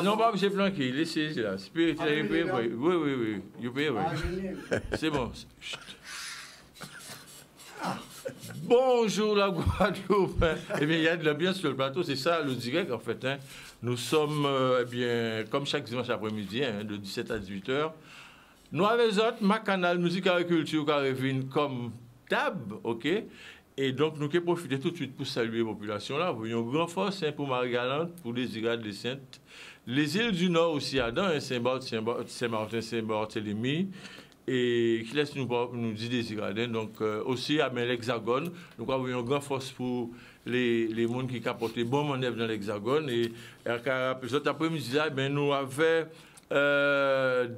Non, pas j'ai planqué, laissez là. Spirituel, oui, oui, oui. C'est bon. Chut. Bonjour la Guadeloupe. Eh bien, il y a de l'ambiance sur le plateau, c'est ça le direct en fait. Hein. Nous sommes, eh bien, comme chaque dimanche après-midi, hein, de 17 à 18 h. Nous avons les autres, ma canal Musique et Culture qui revient comme tab, ok? Et donc, nous allons profiter tout de suite pour saluer la population là. Vous voyez, un grand force hein, pour Marie-Galante, pour les Irades, les Saintes. Les îles du Nord aussi, Adam, hein, Saint-Martin, Saint-Barthélemy. Et qui laisse nous dire des Irades. Donc, aussi à l'Hexagone. Nous avons une grande force pour les gens qui capotent bon manœuvre dans l'Hexagone. Et cet après-midi là, ben, nous avons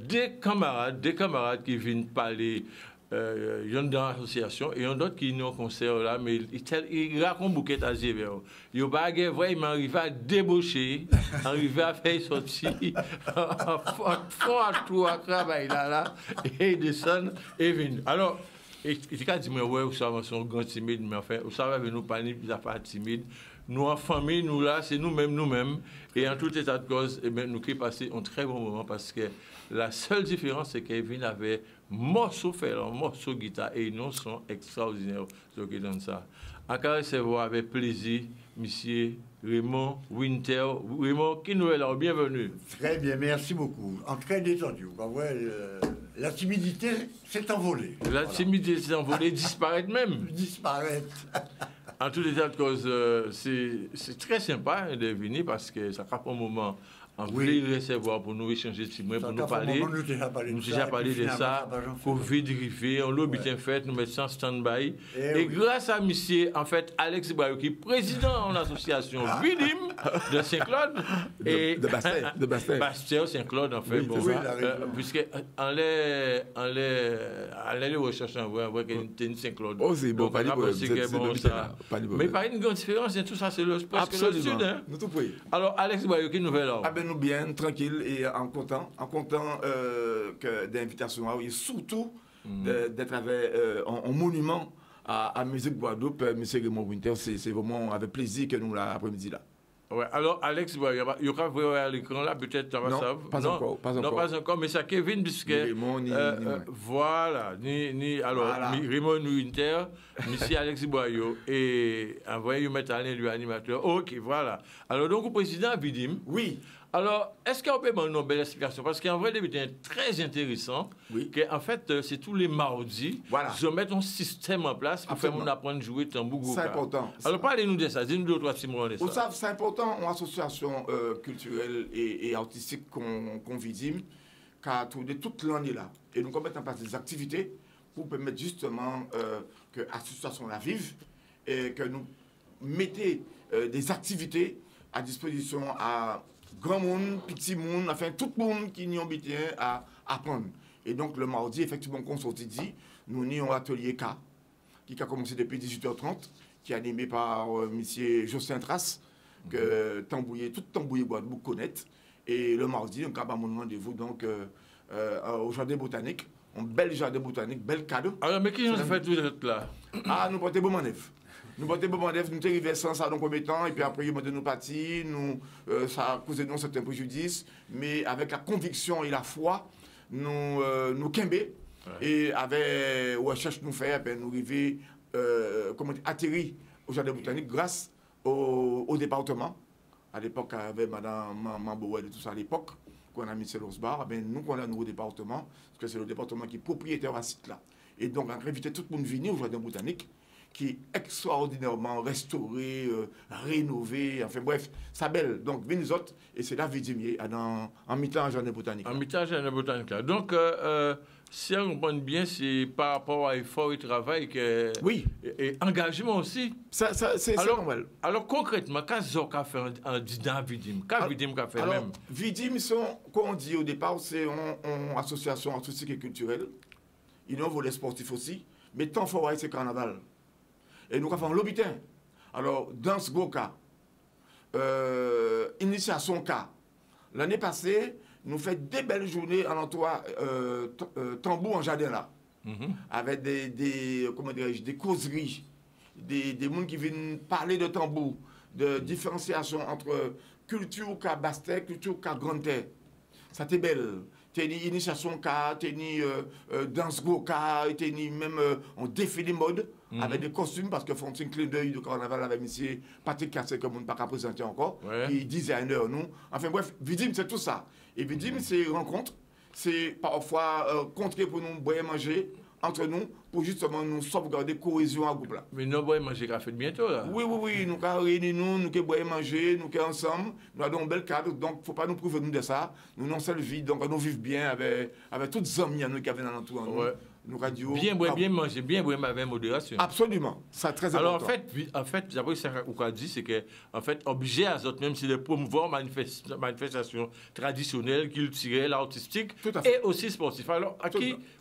des camarades qui viennent parler. Il y a une association et il y a d'autres qui nous concert là, mais ils racontent beaucoup à Zéver. Ils ont vraiment arrivé à débaucher, arrivé à faire sortir, fort à tout, à travailler là, et ils descendent et viennent. Alors, il y a dit, ouais, vous savez, c'est un grand timide, mais enfin, vous savez, nous parler des affaires timides. Nous, en famille, nous là, c'est nous-mêmes. Et en tout état de cause, eh bien, nous qui passons un très bon moment parce que la seule différence, c'est qu'Evin avait morceau fait, morceau guitare et non son extraordinaire. Ce qui donne ça. À recevoir avec plaisir, monsieur Raymond Winter. Raymond, qui nous est là, bienvenue. Très bien, merci beaucoup. En très détendu. La timidité s'est envolée. La timidité s'est envolée, disparaître même. Disparaître. En tout état de cause, c'est très sympa de venir parce que ça prend un moment. On voulait recevoir pour nous échanger de mots, pour nous parler. Nous déjà parlé de ça. Covid arrivé, on l'a bien fait, nous mettons en stand-by. Et grâce à monsieur, en fait, Alex Boyou, qui est président de l'association Vidim de Saint-Claude. De Bastien. Bastien Saint-Claude, en fait. Oui, bon, puisque on les rechercher, on voit qu'il y a une Saint-Claude. Oh, c'est bon, pas de problème. Mais pas une grande différence, tout ça, c'est le sud. Nous tout pris. Alors, Alex Boyou, qui nouvelle alors? Nous bien, tranquille et en content d'invitation et surtout d'être avec un monument à Musique Guadeloupe, M. Raymond Winter. C'est vraiment avec plaisir que nous l'après-midi là. Ouais, alors Alex, il y aura voir à l'écran là, peut-être ça va non, savoir. Pas encore. Non, pas encore, mais c'est Kevin, puisque. Raymond, voilà, alors, Raymond Winter, M. Alex Boyou, et envoyé mettre à lui animateur. Ok, voilà. Alors, donc, au président Vidim. Oui. Alors, est-ce qu'on peut donner une belle explication? Parce qu'en vrai, c'est très intéressant. Oui. En fait, c'est tous les mardis. Voilà. Je mets un système en place pour faire mon apprendre à jouer tambour. C'est important. Alors, parlez-nous de ça. Dis-nous deux ou trois petits mots de ça. Vous savez, c'est important, une association culturelle et artistique qu'on vidime, car toute l'année là. Et nous mettons en place des activités pour permettre justement que l'association la vive et que nous mettons des activités à disposition à grand monde, petit monde, enfin tout le monde qui n'y a bien à apprendre. Et donc le mardi, effectivement, comme on dit, nous avons un atelier K, qui a commencé depuis 18h30, qui est animé par M. Jocelyn Trace, que tout Tambouillé Guadeloupe connaît. Et le mardi, on a mon rendez-vous donc au jardin botanique, un bel jardin botanique, bel cadeau. Alors, mais qui ont fait tout là? Ah, nous portons bon manœuvre. Nous portons bon manœuvre, nous sommes arrivés sans ça dans le premier temps, et puis après, nous partis, ça a causé nous certains préjudices, mais avec la conviction et la foi, nous quimber, et avec la recherche nous faire, nous arrivons, atterrir au jardin botanique grâce au département. À l'époque, avec Mme Mambouel et tout ça, à l'époque, qu'on a mis sur l'Osbar, nous, qu'on a un nouveau département, parce que c'est le département qui est propriétaire à ce site-là. Et donc, on a invité tout le monde à venir au jardin botanique, qui est extraordinairement restauré, rénové, enfin bref, ça belle. Donc, venez autres, et c'est là Vidimier, en mi-temps en jardin botanique. En mi-temps en jardin botanique, là. Donc, si on comprend bien, c'est par rapport à effort et travail que. Oui. Et engagement aussi. C'est normal. Alors, concrètement, qu'est-ce qu'on fait dans Vidim? Qu'est-ce que Vidim a fait même? Vidim, comme on dit au départ, c'est une association artistique et culturelle. Il y a un volet sportif aussi. Mais tant fort, c'est carnaval. Et nous avons un lobitin. Alors, dans ce beau cas, initiation cas. L'année passée, nous faisons des belles journées en entourage tambour en jardin là. Avec des causeries, des gens qui viennent parler de tambour, de différenciation entre culture qu'a Bastet, culture qu'a Grande Terre. Ça t'est belle. T'es ni initiation qu'a, t'es ni danse go qu'a, t'es ni même on défilé mode avec des costumes parce que font un clin d'œil de carnaval avec monsieur Patrick Cassé comme on ne peut pas présenter encore, qui est designer nous. Enfin bref, Vidim c'est tout ça. Et Vidim c'est rencontre, c'est parfois contrer pour nous boire et manger entre nous pour justement nous sauvegarder cohésion à groupe là. Mais nous boire et manger café bientôt là. Oui, nous avons réuni nous qui boire et manger, nous qui ensemble, nous avons un bel cadre, donc il ne faut pas nous priver de ça. Nous non seul vie, donc nous vivons bien avec toutes les amis nous qui avaient dans l'entourage. Ouais. Nous radio. Bien boire, bien manger, bien boire avec modération. Absolument, c'est très important. Alors en fait, j'avoue que ça qu'on dit, c'est que en fait, obligé à autres même si de promouvoir manifestations traditionnelles, culturelles, artistiques et aussi sportives. Alors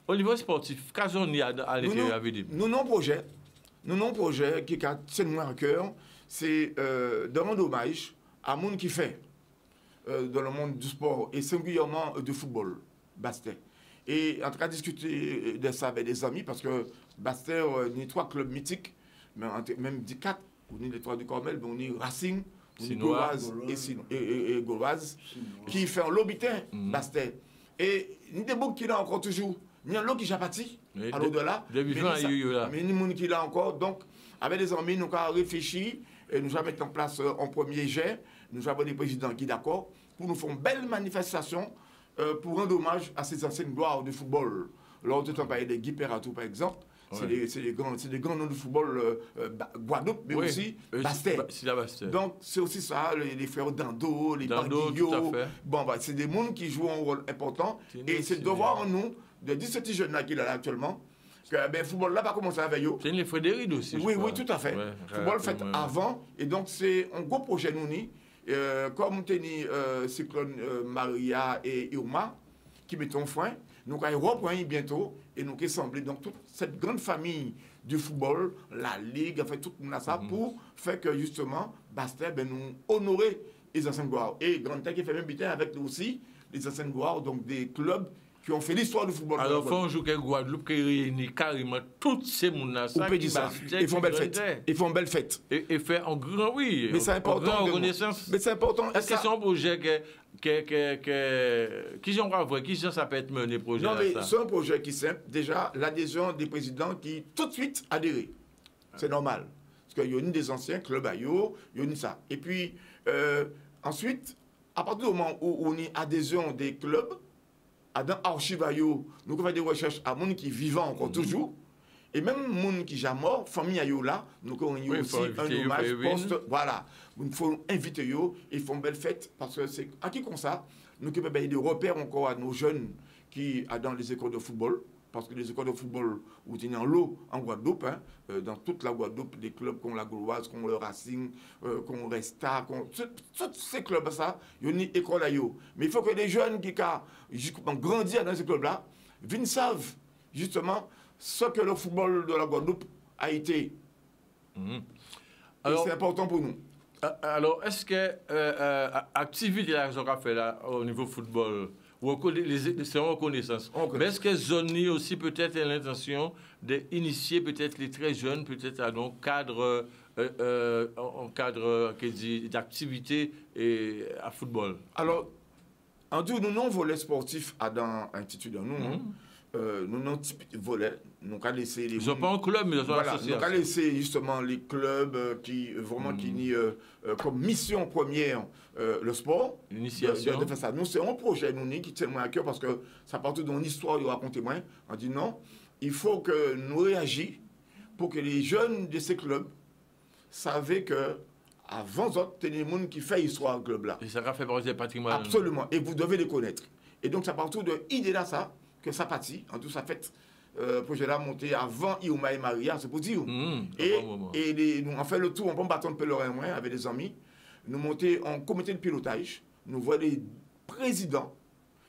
au niveau sportif, qu'est-ce qu'on y a à l'intérieur avec des... Nous avons un projet qui est moi à cœur, c'est de rendre hommage à monde qui fait dans le monde du sport et singulièrement du football, Bastet. Et en train de discuter de ça avec des amis, parce que Bastet, il y a 3 clubs mythiques, même 4, on est les 3 du Cormel, on est Racing, on est Gauloise et Gauloise, qui fait un lobitin, Bastet. Et il y a des boucs qui l'ont encore toujours. Il y a l'autre qui est parti, à l'au-delà. Mais il y a des gens qui l'ont encore. Donc, avec des amis, nous avons réfléchi, et nous allons mettre en place un premier jet. Nous avons des présidents qui sont d'accord, pour nous faire une belle manifestation pour rendre hommage à ces anciennes gloires du football. Lors de temps, parler des Guy Perratou, par exemple. C'est des grands noms de football Guadeloupe, mais aussi Bastet. Donc, c'est aussi ça, les frères Dando, les Banguillo. Bon, c'est des mondes qui jouent un rôle important. Et c'est le devoir en nous, de 17 jeunes là qu'il a actuellement, que le football là va commencer avec eux. C'est les Frédéric aussi. Oui, tout à fait. Le football fait avant. Et donc, c'est un gros projet, nous, comme Cyclone Maria et Irma, qui mettent un frein. Nous allons reprendre bientôt et nous allons assembler donc toute cette grande famille du football, la Ligue, enfin tout le monde a ça pour faire que justement, Bastet, nous honorer les anciennes gloires. Et Grand Terre qui fait même bitin avec nous aussi, les anciennes gloires, donc des clubs qui ont fait l'histoire du football. Alors, il faut un jour que Guadeloupe qui réunit carrément toutes ces mounas. On peut dire ça. Ils font belle fête. Ils font belle fête. Et fait en grand, oui. Mais c'est important. Mais c'est important. Est-ce que c'est un projet qui ça peut être mené projet? Non, mais c'est un projet qui est simple. Déjà, l'adhésion des présidents qui tout de suite adhéré. C'est normal. Parce qu'il y a une des anciens clubs à Yo, il y a une ça. Et puis, ensuite, à partir du moment où on est adhésion des clubs, dans l'archive, nous faisons des recherches à monde qui vivant encore toujours. Et même monde qui est mort, famille là, nous avons aussi un hommage poste. Voilà. Il faut inviter eux et font belle fête parce que c'est à qui comme ça, nous avons des repères encore à nos jeunes qui sont dans les écoles de football. Parce que les écoles de football, où il y a en lot en Guadeloupe, dans toute la Guadeloupe, des clubs comme la Gauloise, comme le Racing, comme Resta, tous ces clubs, ça, il y a une école à eux. Mais il faut que les jeunes qui ont grandi dans ces clubs-là, viennent savent justement ce que le football de la Guadeloupe a été. Et c'est important pour nous. Alors, est-ce que l'activité qu'on a fait là, au niveau football, c'est en reconnaissance. Mais est-ce que Zoni aussi peut-être a l'intention d'initier peut-être les très jeunes, peut-être à un cadre d'activité à football? Alors, en tout, nous non volet sportif dans l'intitulé de nous. Nous non volet. Nous avons laissé les. Ils n'ont pas un club, mais ils ont une association. Nous avons laissé justement les clubs qui vraiment qui ni comme mission première le sport. L'initiation. De faire ça. Nous, c'est un projet nous qui tient à cœur parce que ça part d'une histoire, il raconte moins. On dit non, il faut que nous réagissions pour que les jeunes de ces clubs savaient que avant autres, il y a des gens qui font l'histoire du club là. Et ça va faire partie du patrimoine. Absolument. Et vous devez les connaître. Et donc, ça part de l'idée là, ça, que ça partit. En tout, ça fait. Projet là monté avant Irma et Maria, c'est pour dire. Et nous on fait le tour, on prend un bâton de pèlerin avec des amis. Nous montons en comité de pilotage. Nous voyons les présidents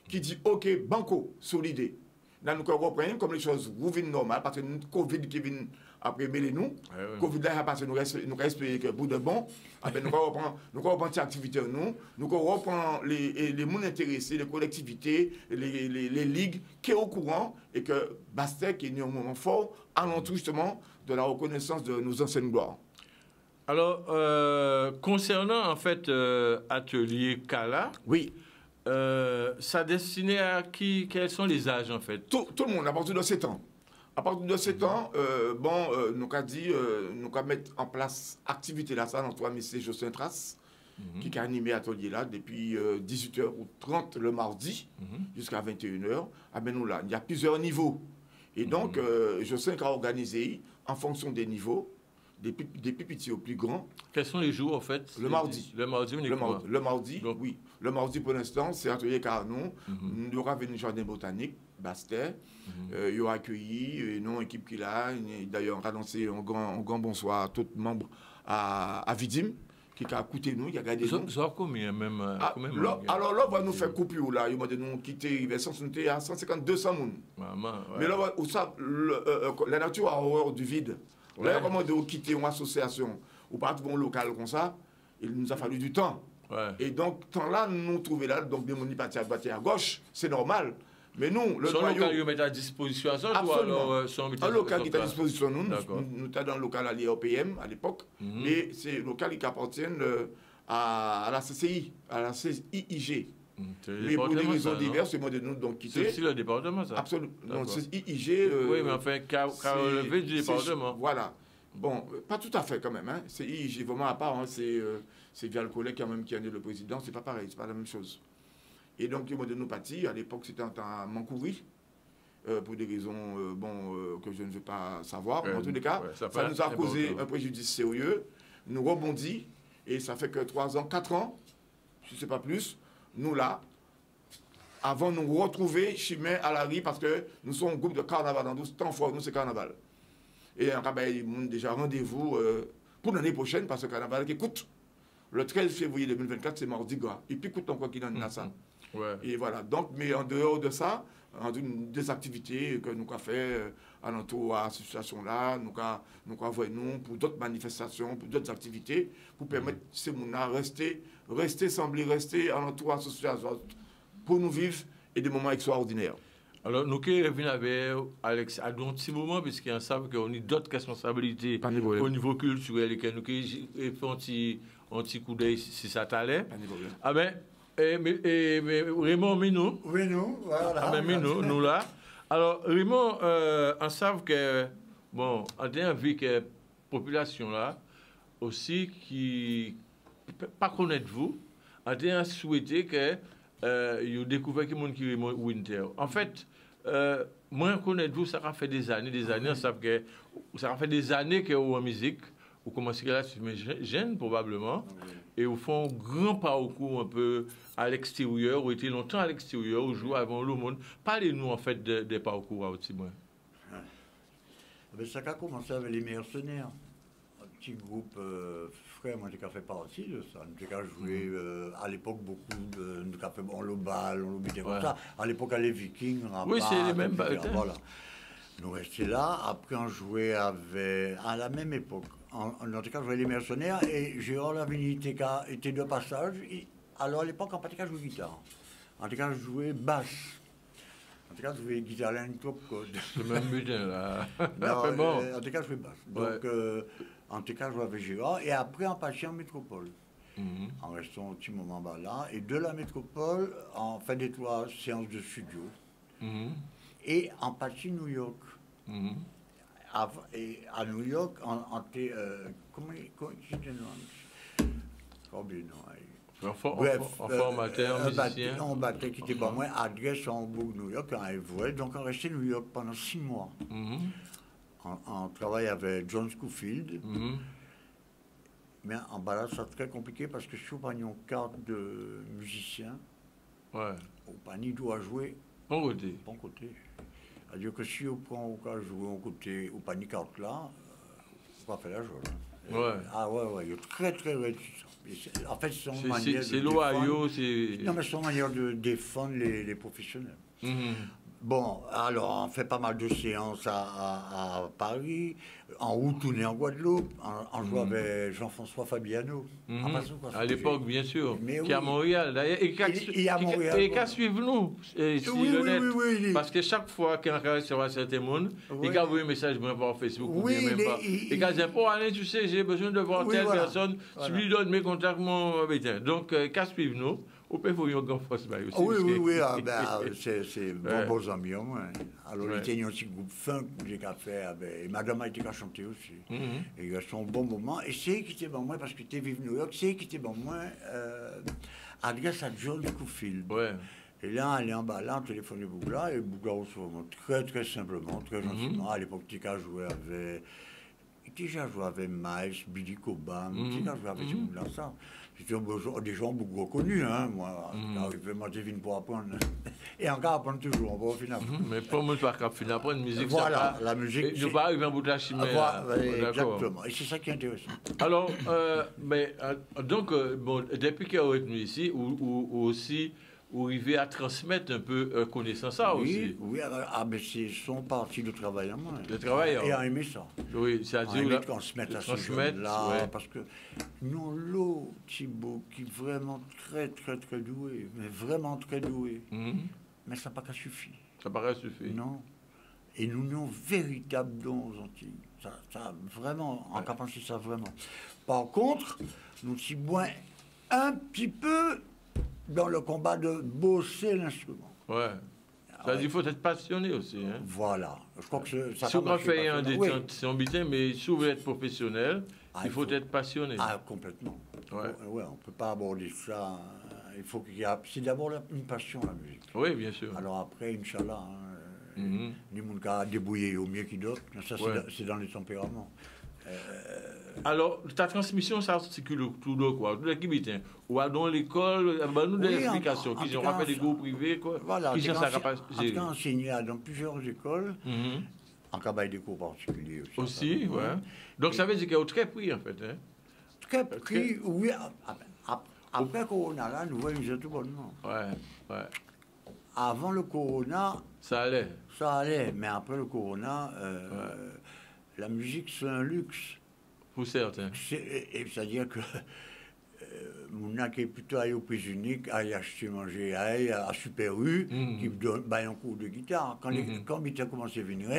qui disent OK, banco, sur l'idée. Là, nous reprenons comme les choses reviennent normales parce que nous Covid qui vient après mêler nous. Covid là, parce que nous respectons que bout de bon. Nous reprendre cette activité nous reprendre les mondes intéressés, les collectivités, les ligues qui sont au courant et que Bastet qui est un moment fort à l'entour justement de la reconnaissance de nos anciennes gloires. Alors, concernant en fait Atelier Kala, Oui, ça destiné à qui? Quels sont les âges en fait? tout le monde, à partir de 7 ans. À partir de 7 ans, nous avons dit, nous allons mettre en place activité là, ça, dans toi, M. Jocelyn Trace, qui a animé l'atelier là depuis 18h30 le mardi jusqu'à 21h. Ah ben nous là, il y a plusieurs niveaux. Et donc, Jocelyn a organisé, en fonction des niveaux, des plus petits aux plus grands. Quels sont les jours en fait? Le mardi. Le mardi uniquement. Le mardi, Donc, oui. Le mardi pour l'instant, c'est Atelier Carnon. Nous aurons venu jardin botanique, Bastet. Il y aura accueilli une équipe qui l'a. D'ailleurs, on a lancé un grand bonsoir à tous les membres à Vidim, qui a écouté nous, qui a gardé nous. Ça combien même? Alors là, on va nous faire coupure là. Il va nous quitter. Il va à 150, 200 personnes. Mais là, la nature a horreur du vide. Là, comment de quitter une association ou pas un local comme ça, il nous a fallu du temps. Ouais. Et donc, temps là, nous trouvons là, donc des moni partis à gauche, c'est normal. Mais nous, le son noyau... local, il met à disposition à ça? Absolument. Un local qui est à disposition, nous sommes dans le local allié au PM à l'époque, mais c'est le local qui appartient à la CCI, à la CIIG. Mais pour des raisons diverses, c'est moi de nous donc quitter. C'est aussi le département, ça? Absolument. Non, c'est IIG. Oui, mais enfin, car relevé du département. Voilà. Bon, pas tout à fait quand même. Hein. C'est IIG vraiment à part. Hein. C'est via le collègue quand même qui en est le président. C'est pas pareil, c'est pas la même chose. Et donc, moi de nous partis, à l'époque, c'était en Mancouri. Pour des raisons que je ne veux pas savoir. En tous les cas, ça nous a causé un préjudice sérieux. Nous rebondis. Et ça fait que 3 ans, 4 ans, je ne sais pas plus. Nous là, avant de nous retrouver chemin à la rue parce que nous sommes un groupe de carnaval dans 12 temps fort, nous c'est carnaval. Et on a déjà rendez-vous pour l'année prochaine parce que carnaval qui coûte le 13 février 2024, c'est mardi gras. Et puis coûte encore qu'il en a ça. Ouais. Et voilà. Donc, mais en dehors de ça, des activités que nous avons fait alentour à cette situation-là, nous avons vu nous pour d'autres manifestations, pour d'autres activités, pour permettre ces gens à rester, sembler rester alentour à cette situation pour nous vivre et des moments extraordinaires. Alors, nous qui revenons avec Alex à un petit moment, puisqu'ils savent qu'on a d'autres responsabilités au niveau culturel et que nous qui faisons un petit coup d'œil si ça t'allait. Ah ben, mais Raymond, mais nous. Oui, nous, voilà. Ah ben, mais nous là. Alors, Raymond, on sait que, bon, on a envie que la population là, aussi, qui ne pas connaître vous, on a souhaité que vous découvrez qui est Raymond Winter. En fait, moi, connaître vous, ça a fait des années, on sait que ça a fait des années que vous en musique, vous commencez à être jeune probablement, et vous faites un grand parcours un peu à l'extérieur, vous étiez longtemps à l'extérieur, vous jouez avant le monde. Parlez-nous en fait des parcours à Otimois. Ça a commencé avec les mercenaires. Un petit groupe frère, moi j'ai fait partie de ça. Nous avons joué à l'époque beaucoup de. Nous avons fait le bal, on l'oublie comme ça. À l'époque, les Vikings, oui, c'est les mêmes balles. Voilà. Nous restions là. Après, on jouait avec. À la même époque. En tout cas, je jouais les mercenaires et Gérard Lavigny était de passage. Alors à l'époque, en tout cas, je jouais guitare. En tout cas, je jouais basse. En tout cas, je jouais guitare à une top code. C'est le même butin là. Non, bon. En tout cas, je jouais basse. Donc, en tout cas, je jouais avec Gérard. Et après, on passait en métropole. En restant un petit moment là. Et de la métropole, on fait des 3 séances de studio. Et on passait New York. Et à New York, on était. Comment c'était un formateur, musicien. On battait qui était pas moins adresse en Hambourg, New York, en Everett. Donc on restait à New York pendant 6 mois. On travaillait avec John Scofield. Mais en balade, c'est très compliqué parce que si on a une carte de musicien, on panier doit jouer bon côté. Bon côté. C'est-à-dire que si on prend au cas jouer un côté au panier carte là, on va faire la joie. Ah ouais, il est très très réticent. En fait, c'est une manière c'est l'Ohio, c'est... Non, mais c'est une manière de défendre les professionnels. Bon, alors, on fait pas mal de séances à Paris. En août, on est en Guadeloupe. On joue avec Jean-François Fabiano. À l'époque, bien sûr. Mais qui est à Montréal, d'ailleurs. Et il est à Montréal. Et qu'à suivre nous, Oui, oui. Parce que chaque fois qu'il y a un carré sur un certain monde, il a envoyé un message par Facebook. Oui, ou bien même pas. Il a dit, bon, allez, tu sais, j'ai besoin de voir telle personne. Tu lui donnes mes contacts, mon. Donc, qu'à suivre nous. Au peut vous une grande force aussi. Oui, c'est bons amis au moins. Alors, il y a un petit groupe funk que j'ai fait avec. Et madame a été qu'à chanter aussi. Et il y a son bon moment. Et c'est qui était bon moi, parce que tu es venu New York, c'est qui était bon moi, adresse à John Scofield. Ouais. Et là, elle est en bas, là, on téléphone Bougla, et Bougla reçoit très, très simplement, très gentiment. À l'époque, tu as joué avec. Déjà joué avec Miles, Billy Cobham, tu as joué avec ce monde-là, ça. C'est des gens beaucoup reconnus, hein, moi. J'arrive à deviner pour apprendre. Et encore apprendre toujours, on va au final. Mais pour moi, pas qu'à finir apprendre musique, voilà, la musique. Je ne vais pas arriver à bout de la chimère. Exactement, et c'est ça qui est intéressant. Alors, donc, bon, depuis qu'il est revenu ici, ou aussi, vous arrivez à transmettre un peu connaissance ça aussi. Oui, mais c'est son parti de travail à moi. Le travail, et à aimer ça. Oui, c'est-à-dire qu'on se mette à ce jeunes-là, parce que nous avons l'eau, Thibaut, qui est vraiment très, très, très doué, mais vraiment très doué. Mais ça n'a pas qu'à suffire. Ça paraît suffire. Non. Et nous avons véritable don aux Antilles. Ça vraiment, en capacité, ça vraiment. Par contre, nous sommes un petit peu dans le combat de bosser l'instrument. Ouais. Ça dit qu'il faut être passionné aussi. Hein. Voilà. Je crois que ça si on fait un détente, c'est ambition, mais si on veut être professionnel, il faut être passionné. Ah, complètement. Ouais, on ne peut pas aborder ça. Il faut qu'il y ait. C'est d'abord une passion, la musique. Oui, bien sûr. Alors après, Inch'Allah, les gens qui débrouillé au mieux qu'ils d'autres. Ça, c'est dans les tempéraments. Alors, ta transmission s'articule tout le quoi. Tout l'équipe, ou dans l'école, nous des explications, qui ont fait des cours privés, quoi. Voilà, qui ont enseigné dans plusieurs écoles, en cas des cours particuliers aussi. Aussi, ouais. Donc ça veut dire qu'il y a très pris, en fait. Hein? Très pris, oui. Après le Corona, là, nous voyons tout bonnement. Ouais. Avant le Corona... Ça allait. Ça allait, mais après le Corona... La musique, c'est un luxe. Pour certains. C'est-à-dire que mon qui est plutôt allé aux Pays Uniques, à acheter manger, à Super U, qui me donne un cours de guitare. Quand il a commencé à venir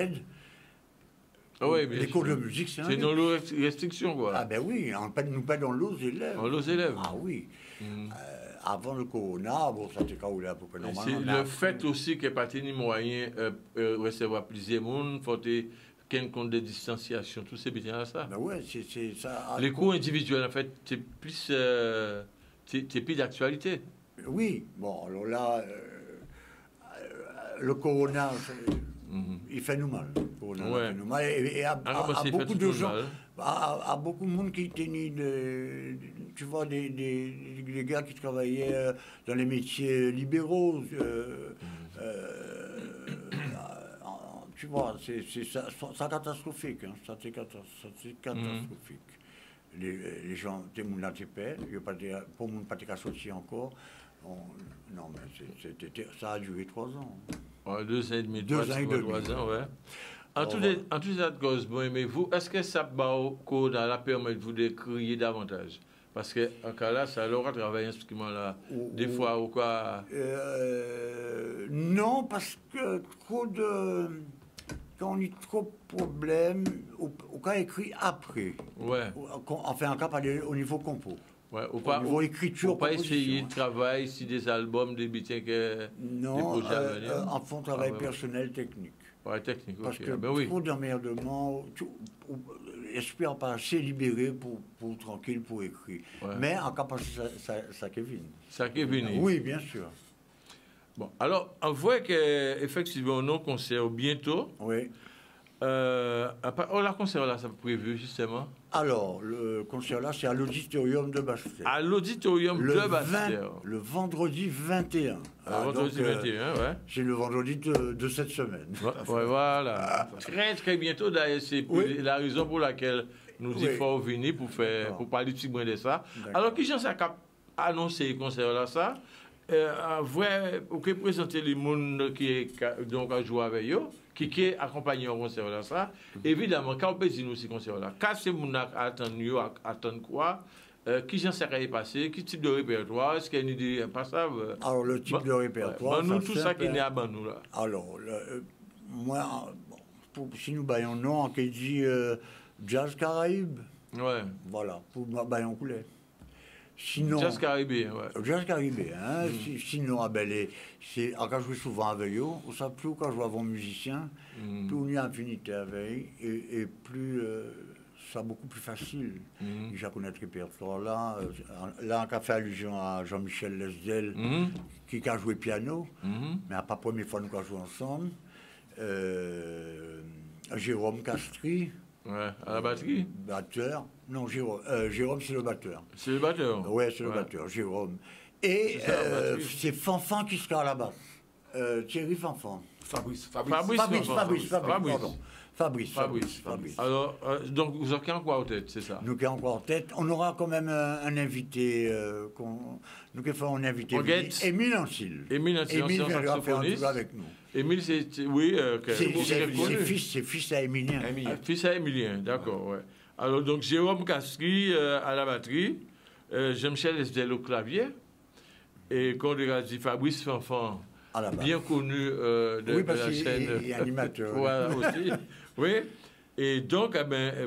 les cours de musique, c'est un luxe. C'est dans nos restrictions, quoi. Ah ben oui, nous pas dans l'eau élèves. Dans l'eau élèves. Ah oui. Avant le Corona, bon, ça t'est caoulé à peu près normalement. C'est le fait aussi qu'il n'y a pas de moyen de recevoir plusieurs monde, faut qu'un compte de distanciation, tout c'est bien ça. Ben ouais, c'est ça. Les cours individuels, en fait, c'est plus, plus d'actualité. Oui, bon, alors là, le Corona, il fait nous mal. Le Corona, il fait nous mal. Et à beaucoup de gens, à beaucoup de monde qui tenaient, tu vois, des gars qui travaillaient dans les métiers libéraux. Tu vois, c'est catastrophique. Hein, c'est catastrophique. Les gens, tout le monde n'a pas de pour le monde pas de sortir encore. Non, mais ça a duré 3 ans. Ouais, 2 ans et demi, 3 ans, ouais. En tout cas, bon, aimez-vous, est-ce que ça va permettre vous de crier davantage? Parce que en cas là, ça leur a travaillé un instrument là, des fois ou quoi? Non, parce que quand on a trop de problèmes, on a écrit après. Ouais. Enfin, encore au niveau compo. Ouais, ou pas, au niveau écriture. Ou pas essayer de travailler si des albums, des bitins que. Non, en fond, travail personnel technique. Ouais, technique, parce que oui. Trop d'emmerdement, l'esprit n'a pas assez libéré pour tranquille, pour écrire. Ouais. Mais en capacité, ça Kevin. Ça Kevin. Oui, bien sûr. Bon, alors, on voit qu'effectivement, nos concerts bientôt. Oui. La concert là, ça prévu justement? Alors, le concert là, c'est à l'auditorium de Bastère. À l'auditorium de Bastère. Le vendredi 21. Vendredi 21, ouais. C'est le vendredi de cette semaine. Ouais, voilà. Très, très bientôt, d'ailleurs, c'est la raison pour laquelle nous y faut venir pour parler du petit brin de ça. Alors, qui j'en sais qu'à annoncer le concert là, ça? vrai, vous pouvez présenter les gens qui ont joué avec eux, qui accompagnent au concert là, ça. Évidemment, quand on peut dire nous aussi concert là, quand ces gens attendent quoi, qui j'en sais passé, quel type de répertoire, est-ce qu'il y a une idée passable? Alors, le type de répertoire. Nous, tout ça qui est à nous là. Alors, moi, si nous baillons non, on dit jazz caraïbe. Ouais. Voilà, pour baillons couler. Sinon, jazz caribéen, ouais. Jazz caribéen, hein. Sinon, c'est quand je joue souvent avec eux, on sait plus quand je joue avec un musicien, plus on y a affinité avec et plus c'est beaucoup plus facile. Je connais le répertoire là. Là, on a fait allusion à Jean-Michel Lesdel, qui a joué piano, mais à pas la première fois nous avons joué ensemble. Jérôme Castry. Ouais, à la batterie. Batteur. Non, Jérôme, c'est le batteur. C'est le batteur. Oui, c'est le batteur, Jérôme. Et c'est Fanfan qui sera à la basse. Thierry Fanfan. Fabrice. Alors, donc, vous avez en quoi en tête, c'est ça? Nous qui en quoi en tête. On aura quand même un invité. Nous qui faisons un invité. Émile Ancil. Émile Ancil, Émile viendra faire un tour avec nous. Émile, c'est. Oui, c'est fils à Émilien. Fils à Émilien, d'accord, ouais. Alors, donc, Jérôme Castry à la batterie, Jean-Michel Esdel au clavier, et qu'on a dit Fabrice Fanfan, bien connu de la chaîne. Oui, animateur. Voilà, aussi. Oui. Et donc,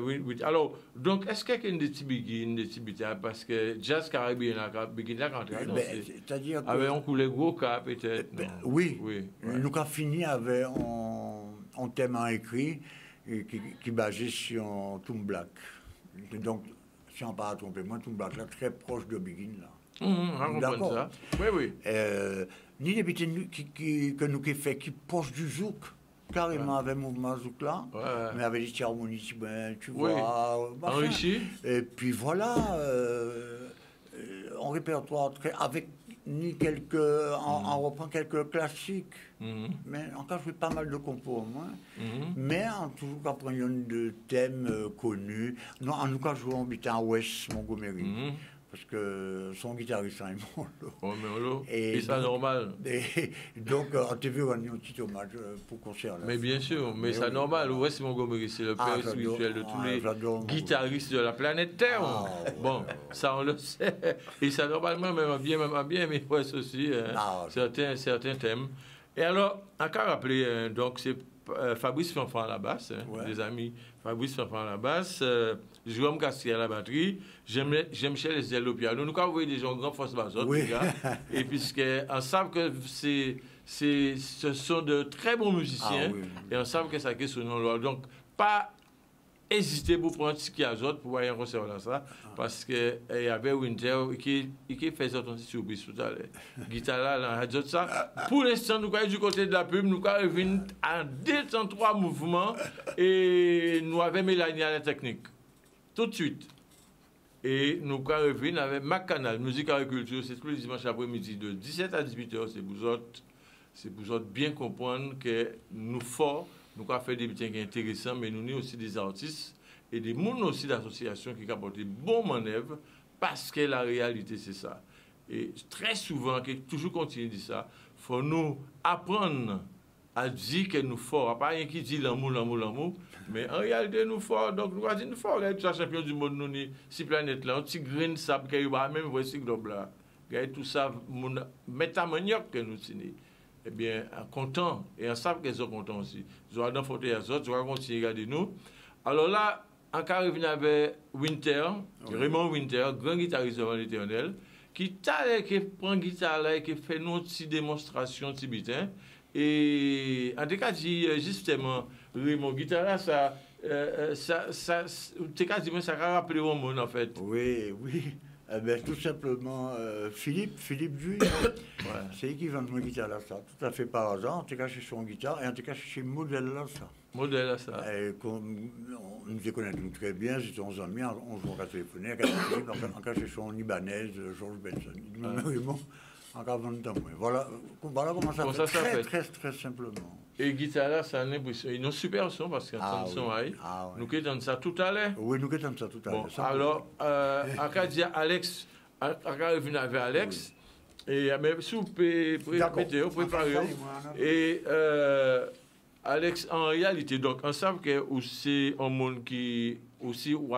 oui. Alors, donc, est-ce qu'il y a des petits begins, des petits bitailles, parce que jazz caribéen, begin là quand c'est-à-dire que... Avec un coulé gros cas, peut-être. Oui. Nous avons fini avec un thème écrit qui est basé sur Toon Black. Donc, si on ne pas tromper, moi, Toon Black, là, très proche de Begin, là. D'accord. Ça. Oui. Ni des bêtises que nous avons fait qui proche du zouk. Carrément avec le mouvement zouk là, mais avec des harmonies, tu vois. Enrichi. Et puis voilà, en répertoire avec on reprend quelques classiques, mais encore je fais pas mal de compos au moins, mais en tout cas prenons de thèmes connus. Non, en tout cas jouons en West Montgomery. Parce que son guitariste est mort. Et c'est normal. Donc, on t'a vu, on a un petit hommage pour le concert. Mais bien sûr, mais c'est normal. Wes Montgomery, c'est le père spirituel de tous les guitaristes de la planète Terre. Bon, ça on le sait. Et c'est normalement, même bien, mais Wes aussi, certains thèmes. Et alors, encore rappeler, donc c'est Fabrice Fanfan à la basse, des amis. Fabrice Fanfan à la basse, Jérôme Castry à la batterie, Jean-Michel Esdel au piano. Nous, quand vous voyez des gens grand force basotte, et puisqu'on sait que ce sont de très bons musiciens, et on sait que ça est son nom. Donc, pas hésiter pour prendre ce qu'il y a d'autre pour voir un concert là, ça, parce qu'il y avait Winter qui fait ça une surprise tout à l'heure. Guitare là, ça. Pour l'instant, nous sommes du côté de la pub, nous sommes revenus en 203 mouvements et nous avons Mélanie à la technique. Tout de suite. Et nous sommes revenus avec McCanal, Musique Agriculture, c'est tous les dimanches après-midi de 17 à 18h. C'est pour vous bien comprendre que nous forts. Nous avons fait des meetings intéressants, mais nous avons aussi des artistes et des gens aussi d'associations qui ont apporté bonnes manœuvres parce que la réalité, c'est ça. Et très souvent, qui toujours continue de dire ça, il faut nous apprendre à dire que nous forts. Pas rien qui dit l'amour, mais en réalité, nous forts. Donc, nous allons dire nous forts. Regardez tout ça, champion du monde, nous, si planète là, un petit grain de sable qui est même voici globe là. Regardez tout ça, métamaniaque que nous sommes. Eh bien, content, et on sait qu'ils sont contents aussi. Ils ont dans fauteuil à autres, ils vont continuer à regarder nous. Alors là, encore revenu avec Winter, Raymond Winter, grand guitariste devant l'Éternel, qui prend guitare là et qui fait une petite démonstration tibitain. Et en tout cas, justement, Raymond, guitare là, ça rappelle au monde en fait. Oui. Eh bien, tout simplement, Philippe Jules, c'est lui qui vend mon guitare là, ça. Tout à fait par hasard, en tout cas, chez son guitare, et en tout cas, chez Modèle là, ça. Modèle là, ça. Et nous les connaissons très bien, c'est 11 amis, on joue à téléphoner, en cas, chez son Libanaise, Georges Benson. Il nous vraiment, encore 20 ans moins. Voilà comment ça fait, très simplement. Et guitare là, ça a l'impression. Ils ont super son parce qu'ils entendent son aïe. Nous qui entendons ça tout à l'heure. Oui, nous qui entendons ça tout à l'heure. Alors, Akadia Alex, Aka est venu avec Alex. Et mais si vous pouvez préparer. Et Alex, en réalité, donc, on sait que aussi un monde qui aussi ou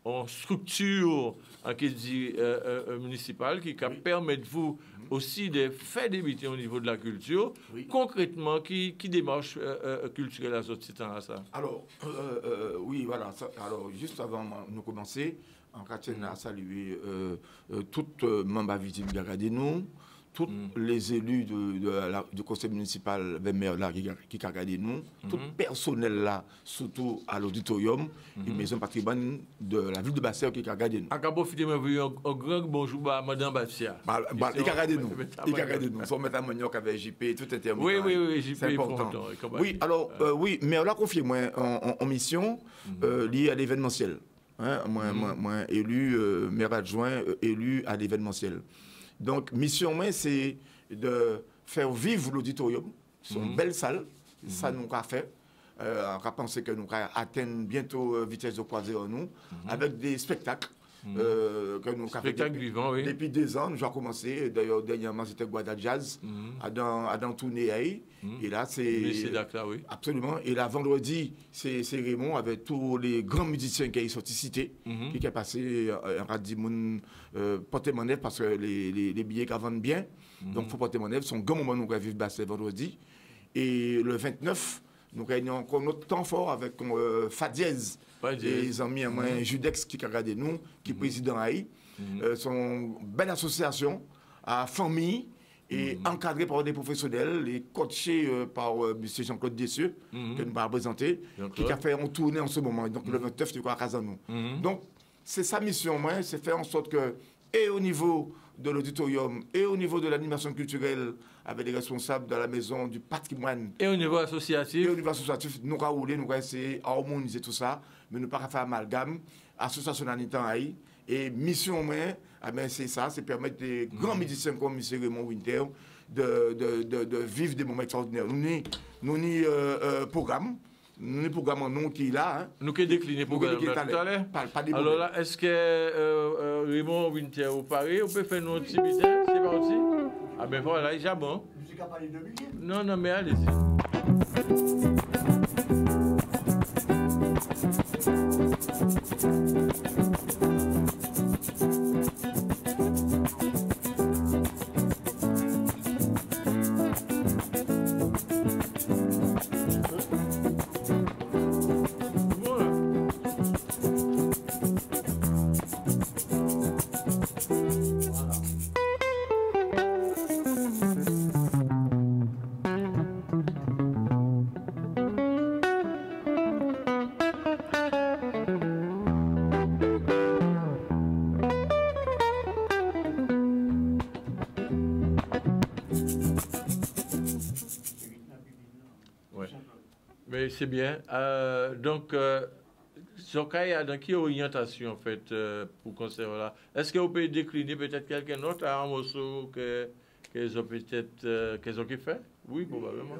en structure qui dit municipale qui permet de vous aussi de faire débuter au niveau de la culture. Oui. Concrètement, qui démarche culturelle à ça? Alors, oui, voilà. Alors, juste avant de commencer, on tient à saluer toutes membres visibles de Gagadeno, tous les élus du conseil municipal de maire là qui regardent nous, tout le personnel là, surtout à l'auditorium, et maison patrimoine de la ville de Bastia qui regardent nous. En Cabo Fidé, un grand bonjour à Madame Bastia. Ils regardent nous. Ils regardent nous. Ils sont mettre à Mognoc avec JP, tout était oui, JP. C'est important. Oui, alors, oui, mais on l'a confié moi en mission liée à l'événementiel. Hein, moi, élu, maire adjoint, élu à l'événementiel. Donc, mission, c'est de faire vivre l'auditorium. C'est une belle salle. Ça, nous avons fait. On a pensé que nous allons atteindre bientôt vitesse de croisière en nous, avec des spectacles. Que nous spectacle vivant, oui. Depuis 2 ans, nous avons commencé. D'ailleurs, dernièrement, c'était Guada Jazz, à tourner. Et là, c'est. Là, oui. Absolument. Et là, vendredi, c'est Raymond avec tous les grands musiciens qui sont cités, qui ont passé un radimoun porter monnaie parce que les billets qui vendent bien. Donc, il faut porter monnaie. C'est un grand moment où nous allons vivre Basset vendredi. Et le 29, nous avons encore notre temps fort avec Fadiez. Et ils ont mis un Judex qui regarde nous, qui est président Haï. C'est une belle association à famille et encadrée par des professionnels et coachée par M. Jean-Claude Dessieux, que nous avons présenté, qui a fait une tournée en ce moment. Donc le 29, tu crois, à Casanou. Donc c'est sa mission, c'est faire en sorte que, et au niveau de l'auditorium, et au niveau de l'animation culturelle, avec les responsables de la maison du patrimoine. Et au niveau associatif. Et au niveau associatif, nous allons rouler, nous allons essayer d'harmoniser tout ça, mais nous ne pouvons pas faire amalgame. Association d'Anitan Haï. Et mission, c'est ça, c'est permettre des grands musiciens comme M. Raymond Winter de vivre des moments extraordinaires. Nous ni programme. Nous programme non qui est là. Hein. Nous qui décliné pour tout à l'heure. Alors là, est-ce que Raymond Winter au Paris, on peut faire nos petits bidets? C'est parti? Ah ben voilà, il est bon. Musique à parler de musique? Non, mais allez-y. C'est bien. Donc, Sokaya, dans quelle orientation, en fait, pour conserver là? Est-ce que vous pouvez décliner peut-être quelqu'un d'autre à un morceau qu'ils ont peut-être qu'ils ont fait? Oui, probablement.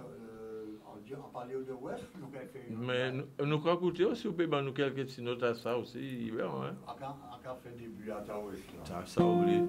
En parler de West, nous avons fait. Mais nous croyons écouter aussi, vous pouvez nous quelques petites notes à ça aussi. Hein? Encore fait début à ta West. Ça oublie.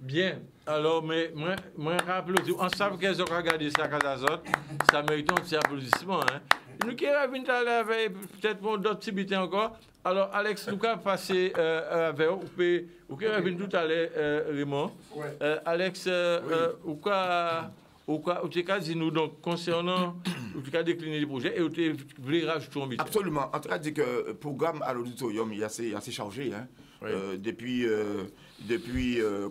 Bien. Alors, mais moi, rappelle, on sait qu'elles ont regardé ça à Casazot, ça mérite un petit applaudissement. Hein. Nous qui avons peut-être pour d'autres petits butins encore. Alors, Alex, nous avons passé avec vous. Vous qui avez tout à l'heure, Raymond. Ouais. Alex, vous avez dit nous, donc, concernant, vous avez décliné les projets et vous voulez rajouter un butin. Absolument. En tout cas, dit que le programme à l'auditorium est assez chargé. Hein. Oui. Depuis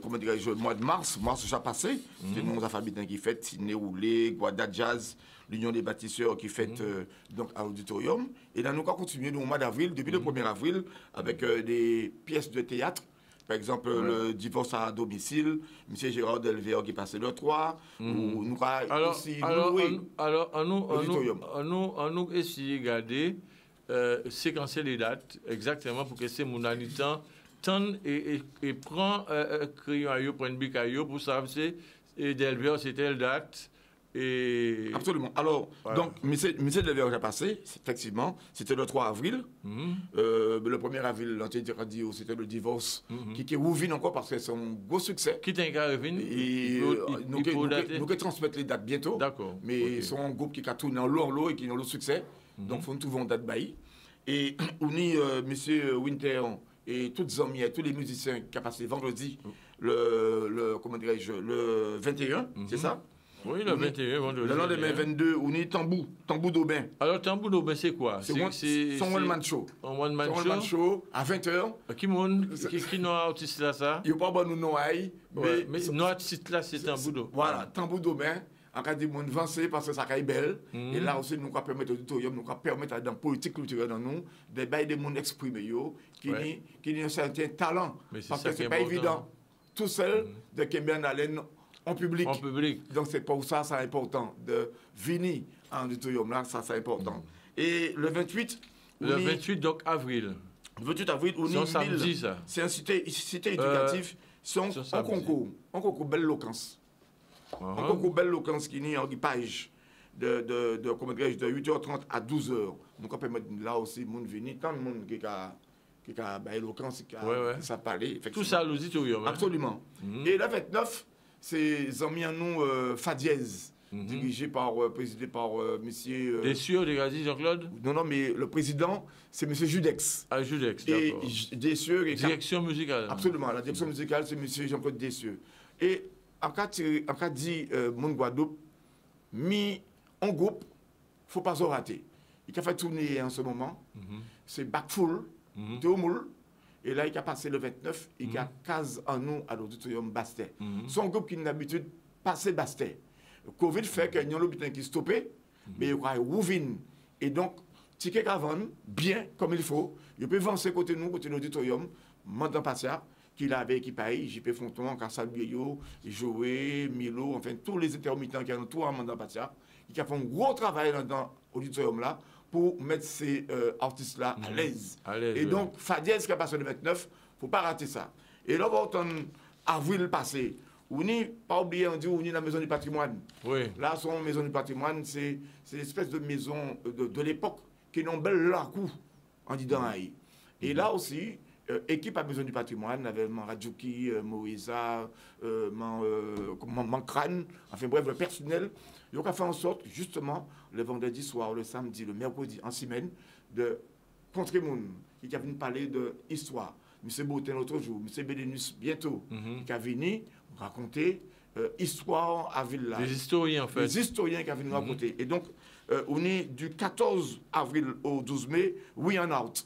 comment dirais-je, le mois de mars déjà passé, c'est nous alphabétaires qui fête, Sydney Roulé, Guada Jazz, l'Union des bâtisseurs qui fête donc à l'auditorium. Et là, nous allons continuer au mois d'avril, depuis le 1er avril, avec des pièces de théâtre. Par exemple, le divorce à domicile, M. Gérard Delvert qui passait le 3, ou nous allons aussi louer l'auditorium. On nous essayer de regarder, séquencer les dates, exactement, pour que ces monanitant tendent et prend crayon à eux, prend une bic à eux, pour savoir si Delvert c'est telle date. Et... Absolument. Alors, voilà. Donc, M. Delvert a passé, effectivement, c'était le 3 avril. Le 1er avril, radio, c'était le divorce, qui rouvine encore parce que c'est un gros succès. Qui est un revenu. Et nous allons transmettre les dates bientôt. D'accord. Mais c'est un groupe qui a tourné en l'eau et qui a le succès. Donc, il faut nous trouver une date baillie. Et on y M. Winter et tous les amis, tous les musiciens qui ont passé vendredi, comment dirais-je, le 21, c'est ça? Oui, le 21, vendredi. Le lendemain 22, on est Tambou d'Aubin. Alors, Tambou d'Aubin, c'est quoi? C'est un one-man show. Un one-man show à 20h. Qui n'a artiste là, ça? Il n'y a pas de nom, mais nos artistes là, c'est Tambou d'Aubin. Voilà, Tambou d'Aubin. En cas de monde avancé parce que ça est belle. Et là aussi, nous allons permettre l'auditorium, nous allons permettre dans la politique culturelle dans nous, de bailler des mondes exprimés, qui ont un certain talent. Parce que ce n'est pas évident. Tout seul, de Kembian Allen en public. Donc c'est pour ça, c'est important de venir en auditorium là, ça c'est important. Et le 28... Le 28 donc avril. Le 28 avril, on est samedi, ça. C'est un cité éducatif, c'est un concours belle loquence. Un concours belle loquence qui est en page de 8h30 à 12h. Donc on peut mettre là aussi, le monde venir, tant de monde qui a éloquence, qui a parlé. Tout ça à l'auditorium. Absolument. Et le 29, c'est amis en nous Fadiez, présidé par monsieur... Dessieux, Jean-Claude? Non, mais le président, c'est monsieur Judex. Ah, Judex, d'accord. Et Dessieux... Direction musicale. Absolument, la direction musicale, c'est monsieur Jean-Claude Dessieux. Et en cas dit mon Guadeloupe, mis en groupe, il ne faut pas se rater. Il a fait tourner en ce moment, c'est Backfull, Théomoul. Et là, il a passé le 29, il a 15 en nous à l'auditorium Bastet. C'est un groupe qui n'a l'habitude de passer Bastet. Le Covid fait qu'il y a un hôpital qui est stoppé, mais il y a Rouvine. Et donc, ticket qu'à vendre, bien comme il faut, il peut avancer côté nous, côté l'auditorium, Mandan Passia, qui l'a avec équipé, JP Fonton, Kassal Bieyo, Joé, Milo, enfin, tous les intermittents qui ont tout à Mandan Passia, qui a fait un gros travail dans l'auditorium là, pour mettre ces artistes-là à l'aise. Et donc, Fadiez qui a passé le 29, il ne faut pas rater ça. Et là, en avril passé, on n'est pas oublié, on dit on est la maison du patrimoine. Oui. Là, son maison du patrimoine, c'est une espèce de maison de l'époque qui est un bel lacou, en disant aïe. Et là aussi, équipe à maison du patrimoine, avec Manradjouki, Moïsa, Mancrane, enfin bref, le personnel. Donc, on a fait en sorte, justement, le vendredi soir, le samedi, le mercredi, en semaine, de contrer mon qui a venu parler de histoire. M. Boutin l'autre jour, M. Bédénus bientôt, qui a venu raconter histoire à Ville-là. Les historiens, en fait. Les historiens qui ont venu raconter. Et donc, on est du 14 avril au 12 mai, we and out.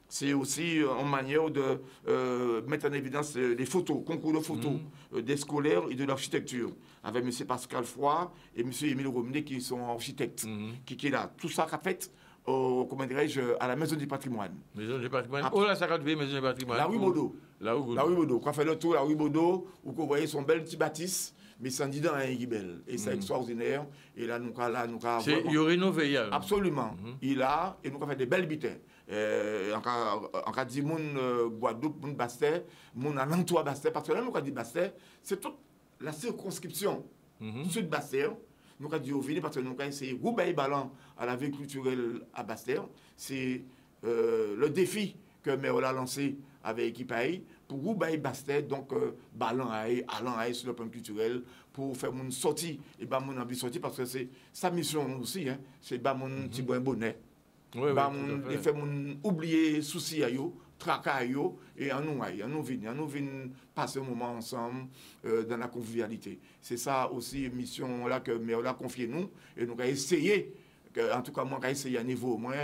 C'est aussi une manière de mettre en évidence les photos, concours de photos des scolaires et de l'architecture, avec M. Pascal Froid et M. Émile Romney qui sont architectes, qui est là. Tout ça qu'a fait, comment dirais-je, à la Maison du patrimoine. Maison du patrimoine. Oh là, ça a Maison du patrimoine. La rue Baudot. La rue Baudot. Quand on fait le tour, la rue Baudot, où vous voyez son bel petit bâtisse, mais sans dit dans un belle. Et c'est extraordinaire. Et là, nous avons... C'est rénové. Absolument. Il a, et nous avons fait des belles bitins. En cas dit moun Guadeloupe, moun Bastet, moun alentour Bastet, parce que là, nous avons dit Bastet, c'est toute la circonscription sud Bastet. Nous avons dit au Vini, parce que nous avons essayé de roubailler ballon à la vie culturelle à Bastet. C'est le défi que Méola a lancé avec Equipaï pour roubailler Bastet, donc ballon allant sur le plan culturel, pour faire mon sortie, et bah mon envie sortie, parce que c'est sa mission aussi, hein, c'est bah mon petit bonnet. Il fait oublier soucis à yo, tracas à yo, et à nous venir passer un moment ensemble dans la convivialité. C'est ça aussi une mission là que Méola a confié nous, et nous avons essayé en tout cas, moi, j'ai essayé à niveau au moins,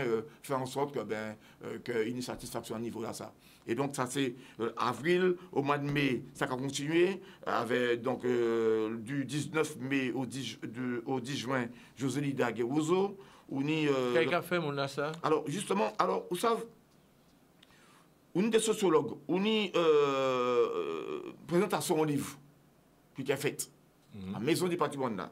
faire en sorte qu'il y ait une satisfaction à niveau là, ça. Et donc, ça, c'est avril, au mois de mai, ça a continué, avec donc du 19 mai au 10 juin, Joselida Guerouzo. Quel a fait, mon ça? Alors, justement, vous savez, on est des sociologues, on est présentation au livre qui est faite, à Maison du patrimoine.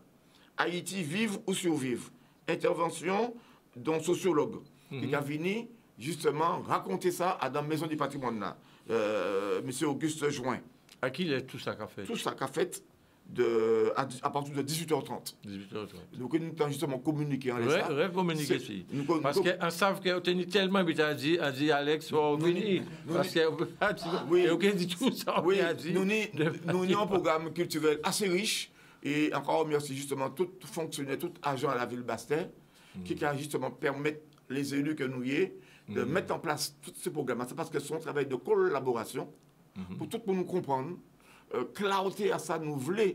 Haïti, vivre ou survivre. Intervention d'un sociologue qui a venu justement raconter ça à la Maison du patrimoine. M. Auguste Join. À qui est tout ça qu'a fait? Tout ça qu'a fait à partir de 18h30. 18h30. Donc, nous avons justement communiqué en ça. Oui, communiquer, si. Parce qu'on savent qu'on tenait tellement, mais a dit Alex, faut venir. Parce qu'on dit tout ça. Oui, nous avons un programme culturel assez riche. Et encore merci justement tout fonctionnaire, tout agent à la ville Bastère, qui a justement permettre les élus que nous y est de mettre en place tous ces programmes. C'est parce que c'est un travail de collaboration pour tout le monde nous comprendre. Clarté à ça, nous voulons,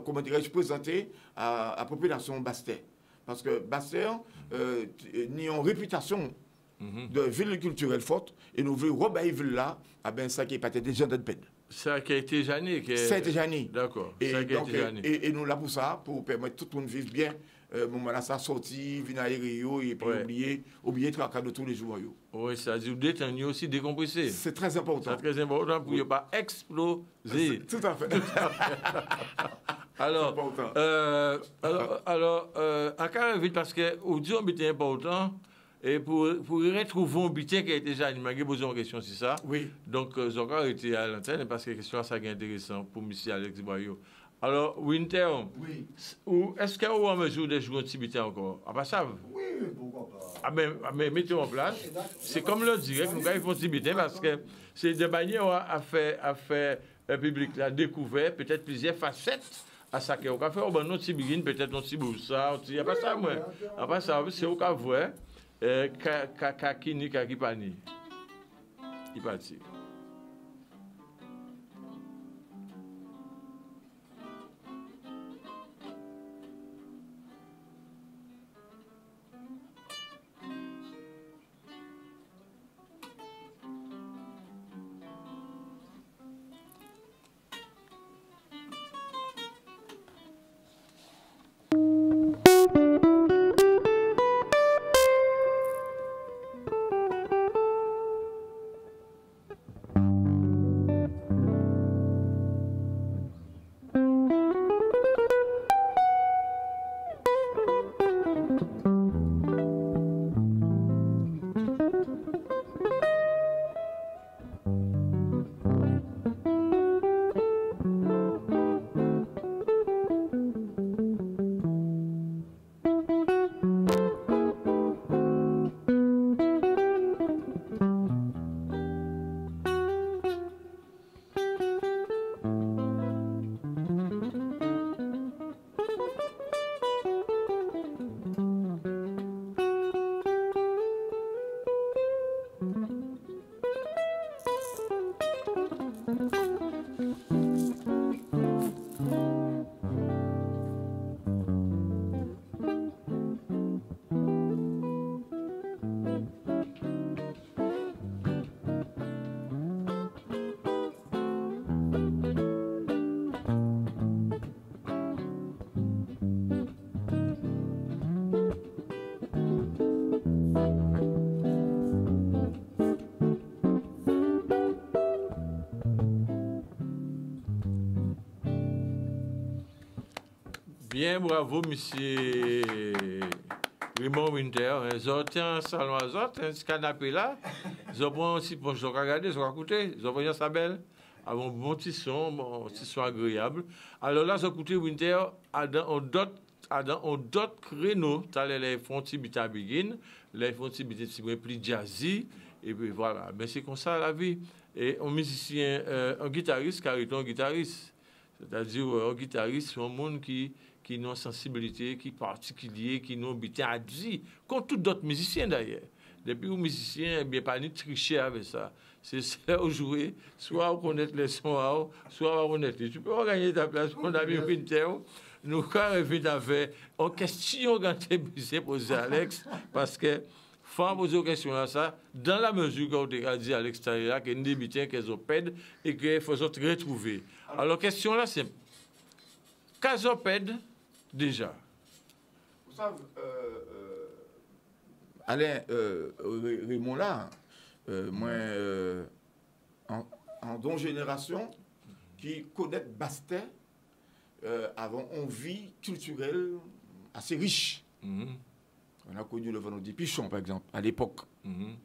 comment dirais-je, présenter à la population Bastère. Parce que Bastère n'y a une réputation de ville culturelle forte et nous voulons rebâtir ville là, ça qui est pas déjà de peine. Ça qui a été Jané. Ça a été Jané. D'accord. Et nous là pour ça, pour permettre tout le monde de vivre bien. Moment là, ça sortit, venir à Rio et puis oublier le tracas de tous les jours. Oui, ça veut dire détenir aussi décompresser. C'est très important. C'est très important pour ne pas exploser. Tout à fait. Alors, à carrément vite, parce que aujourd'hui, on est important. Et pour retrouver un butin qui a été déjà animé, j'ai posé une question sur ça. Oui. Donc, j'ai encore été à l'antenne parce que la question ça est intéressante pour M. Alex Boyo. Alors, Winter, oui. Est-ce qu'on est en mesure de jouer un petit butin encore? Ah, pas ça? Oui, pourquoi pas. Mais mettez en place. C'est comme le direct, nous avons un petit butin parce que c'est de manière à faire le public la découvert peut-être plusieurs facettes à ça qu'on a fait. On a un petit begin, peut-être un petit boussa, il n'y a pas ça, moi. Après ça, c'est au cas où. Kakini, kakipani. Il parti. Bien, bravo, monsieur Raymond Winter. Ils ont un salon à Zot, un canapé là. Ils ont pris aussi pour je regarder, je vais écouter. Ils ont pris ça belle. Avec un bon petit son agréable. Alors là, ils ont écouté Winter à d'autres créneaux. Les fontis bita begin, les fontis bita plus jazzy. Et puis voilà. Mais c'est comme ça la vie. Et un musicien, un guitariste, car il est un guitariste. C'est-à-dire un guitariste, c'est un monde qui a une sensibilité, qui est particulier, qui a un butin à dire, comme tous d'autres musiciens d'ailleurs. Depuis que les musiciens, eh bien, pas ni tricher avec ça. C'est ça où jouer, soit on connaît les sons, soit on connaît les. Tu peux gagner ta place, mon ami Winter. nous revenons avec une question quand tu posée à Alex, parce que faut poser une question à ça, dans la mesure qu'on a dit à l'extérieur, qu'il y a des débitants qu'ils ont perdu et qu'il faut se retrouver. Alors, la question là, c'est qu'est-ce qu'on perd déjà? Vous savez, Alain, Raymond là, moi, en don génération, qui connaît Bastet, avons une vie culturelle assez riche. On a connu le Vendredi Pichon, par exemple, à l'époque,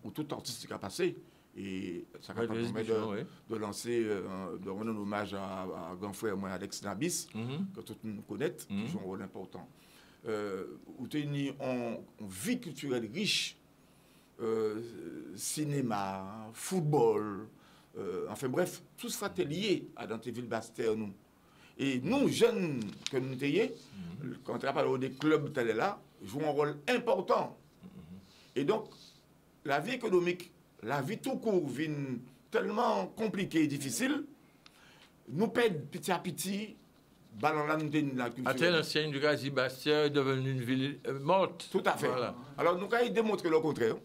où tout artistique a passé. Et ça va permettre de lancer, de rendre un hommage à grand frère, moi, Alex Nabis, que tout le monde connaît, qui joue un rôle important. Où tu as une vie culturelle riche, cinéma, football, enfin bref, tout ça est lié à Danteville Bastet, nous. Et nous, jeunes que nous étions, quand on parle des clubs tels là, jouent un rôle important. Et donc, la vie économique, la vie tout court, vient tellement compliquée et difficile, nous perdons petit à petit, ballon là, nous la culture. À l'ancienne du Gazi Bastia est devenue une ville morte. Tout à fait. Voilà. Alors, nous avons démontré le contraire.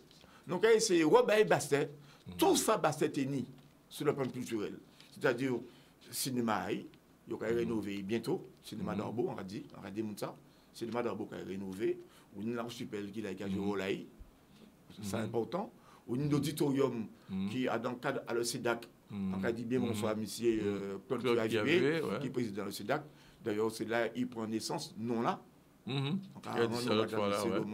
Nous avons essayé de rebailler Bastet. Tout ça, Bastet est né sur le plan culturel. C'est-à-dire, cinéma, il y a rénové bientôt. Cinéma d'Arbo, on va dire ça. Cinéma d'Arbo qui a rénové. Ou une l'archipel qui a joué au Laï. C'est important. Ou un auditorium qui a dans le cadre à le CEDAC. On a dit bien bonsoir, monsieur Claude Kiavivé, qui est président du CEDAC. D'ailleurs, c'est là qu'il prend naissance, non là. Donc,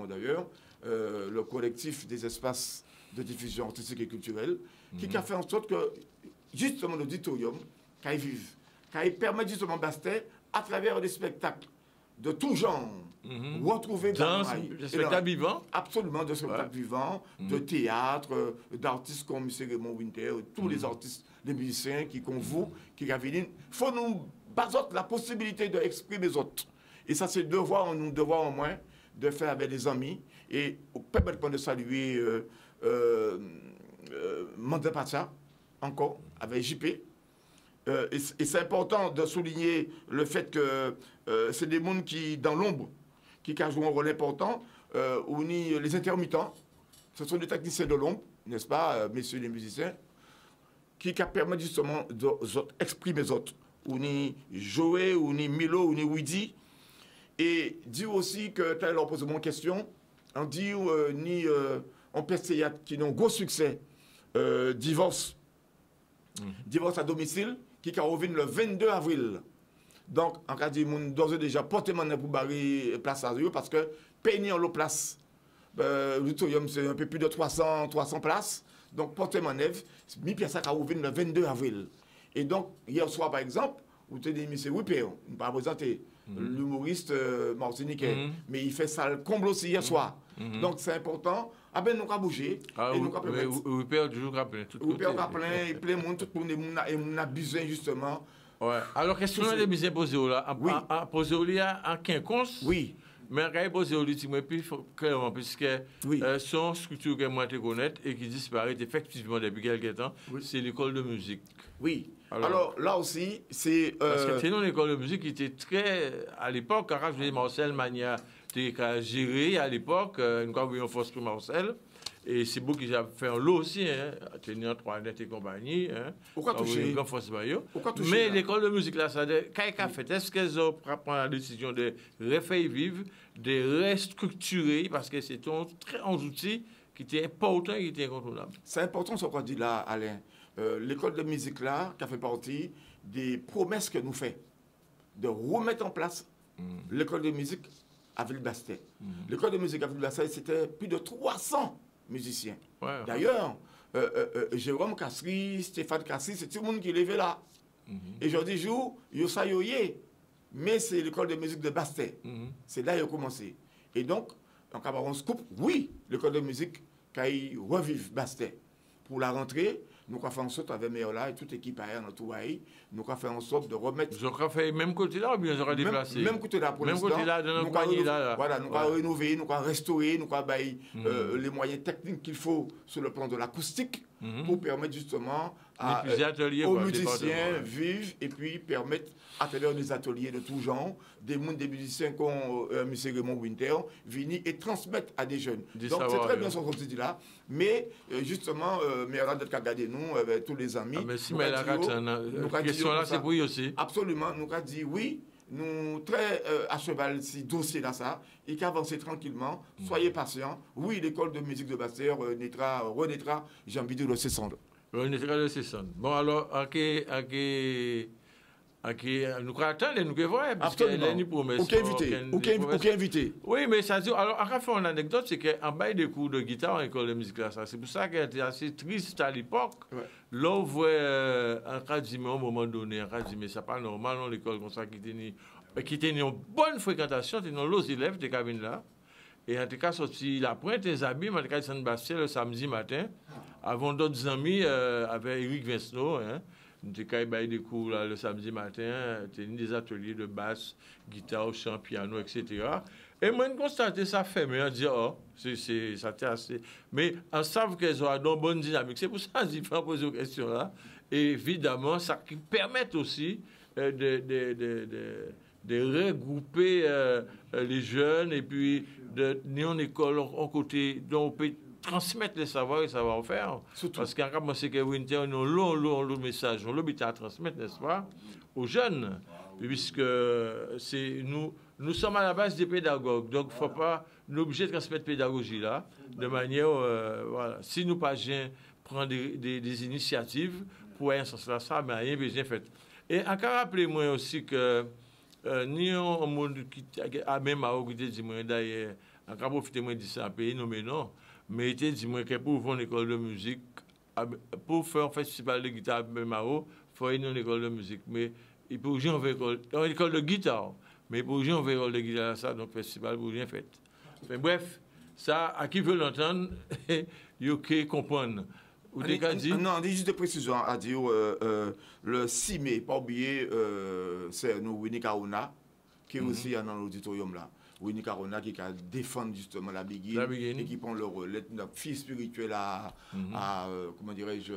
d'ailleurs, le collectif des espaces de diffusion artistique et culturelle, qui a fait en sorte que, justement, l'auditorium, qu'il vive, qu'il permet justement Bastet, à travers des spectacles de tout genre, retrouver dans des spectacles vivants. Absolument, de spectacles vivants, de théâtre, d'artistes comme M. Raymond Winter, tous les artistes, les musiciens qui convoquent, qui viennent. Il faut nous baser la possibilité d'exprimer les autres. Et ça, c'est nous devoir au moins de faire avec des amis. Et permettez-moi de saluer Mandé Pacha, encore, avec JP. Et c'est important de souligner le fait que c'est des mondes qui, dans l'ombre, qui jouent un rôle important, où les intermittents, ce sont des techniciens de l'ombre, n'est-ce pas, messieurs les musiciens, qui permettent justement d'exprimer les autres. Ou ni Joé, ou ni Milo, ou ni Widi. Et dire aussi que, tu as leur posé mon question, on dit on peut qui ont un gros succès, divorce à domicile, qui a revenu le 22 avril. Donc, en cas de monde d'ores et déjà porté mon pour barrer place à eux parce que payer en l'eau place. L'auditorium, c'est un peu plus de 300 places. Donc, porté mon œuvre, mi pièce a revenu le 22 avril. Et donc, hier soir, par exemple, vous te dites, M. Wipé, on ne pas présenter l'humoriste martiniquais, mais il fait ça le comble aussi hier soir. Donc, c'est important. Ah ben, nous avons bougé. Wipé a toujours rappelé. Wipé a plein, il plein monde, tout le monde a besoin justement. Ouais. Alors, question de musée posée là, posée là en quinconce. Oui. Mais quand il pose au ultime, puis clairement, puisque son structure que moi je connais et qui disparaît effectivement depuis quelques temps, c'est l'école de musique. Oui. Alors là aussi, c'est. Parce que c'est une école de musique qui était très. À l'époque, quand je disais Marcel Magna, était géré à l'époque, nous avons force pour Marcel. Et c'est beau qu'ils ont fait un lot aussi, tenir 3 net et compagnie. Pourquoi toucher? Mais l'école de musique, là, ça a fait. Est-ce qu'elles ont pris la décision de refaire vivre, de restructurer, parce que c'est un outil qui était important et qui était incontournable? C'est important ce qu'on dit là, Alain. L'école de musique, là, qui a fait partie des promesses que nous fait de remettre en place l'école de musique à Ville-Bastet. L'école de musique à Ville-Bastet, c'était plus de 300 musiciens. D'ailleurs, Jérôme Cassry, Stéphane Cassry, c'est tout le monde qui est levé là. Et je dis, mais c'est l'école de musique de Bastet. C'est là qu'il a commencé. Et donc, on se coupe, oui, l'école de musique, quand il revive Bastet. Pour la rentrée, nous avons fait en sorte avec Méola et toute l'équipe aérienne dans tout Haïti, nous avons fait en sorte de remettre. Vous avez fait même côté là ou bien vous avez déplacé? Même côté là pour l'instant. Même côté là, dans notre compagnie là. Voilà, nous avons rénové, nous avons restauré, nous avons les moyens techniques qu'il faut sur le plan de l'acoustique pour permettre justement aux musiciens vivre et puis permettre à travers des ateliers de tout genre, des musiciens comme M. Raymond Winter, venir et transmettre à des jeunes. Donc c'est très bien ce qu'on se dit là, mais justement, mais on a d'être regardé nous, avec tous les amis. Merci, mais la question là, c'est pour lui aussi. Absolument, nous avons dit oui. Nous très à cheval si dossier là ça et qu'avancer tranquillement, soyez patients. Oui, l'école de musique de Bastère renaîtra, j'ai envie de le cessant. Renaîtra le cessant. Bon alors, ok, nous attendons, nous voir parce qu'elle est ni promesse. Aucun invité. Oui, mais ça dit alors, à faire une anecdote, c'est qu'en bas des cours de guitare en école de musique là, ça, c'est pour ça qu'elle était assez triste à l'époque. Ouais. Là, on voit un cas dit, mais à un moment donné, un cas dit, mais c'est pas normal, non, l'école comme ça qui tenait une bonne fréquentation, tenait nos élèves de cabine là. Et en tout cas, sorti la pointe des habits, en tout cas, Saint-Bastien le samedi matin, avant d'autres amis, avec Eric Vincent, hein. Nous avons des cours là, le samedi matin, des ateliers de basse, guitare, chant, piano, etc. Et moi, je constate ça fait, mais on dit, oh, ça t'est assez. Mais on sait qu'elles ont une bonne dynamique. C'est pour ça que je vais poser aux questions là. Et évidemment, ça qui permet aussi de regrouper les jeunes et puis de ni en école en côté dont on peut transmettre les savoirs et savoir-faire. Parce qu'en cas, c'est que Winter, nous avons le message, nous l'objet à transmettre, n'est-ce pas, aux jeunes, puisque nous sommes à la base des pédagogues, donc il ne faut pas nous obliger de transmettre pédagogie là, de manière, voilà, si nous pas prendre des initiatives pour un sens là, ça, mais rien besoin fait. Et encore rappelez-moi aussi que ni un monde qui a même à dit moi d'ailleurs, encore profitez-moi de ça, pays non mais non. Mais il dit moi que pour faire une école de musique, pour faire un festival de guitare même à eau, il faut une école de musique. Mais pour que j'en une école de guitare, mais pour que j'en une école de guitare, ça, donc festival, pour rien fait. Mais bref, ça, à qui veut l'entendre, il faut comprendre. Non, on dit juste de précision à dire le 6 mai, pas oublier, c'est nous, Winnie Karuna, qui est aussi dans l'auditorium là. Winnie Karuna qui a défendu justement la Biguine et qui prend le relais, notre fille spirituelle à comment dirais-je,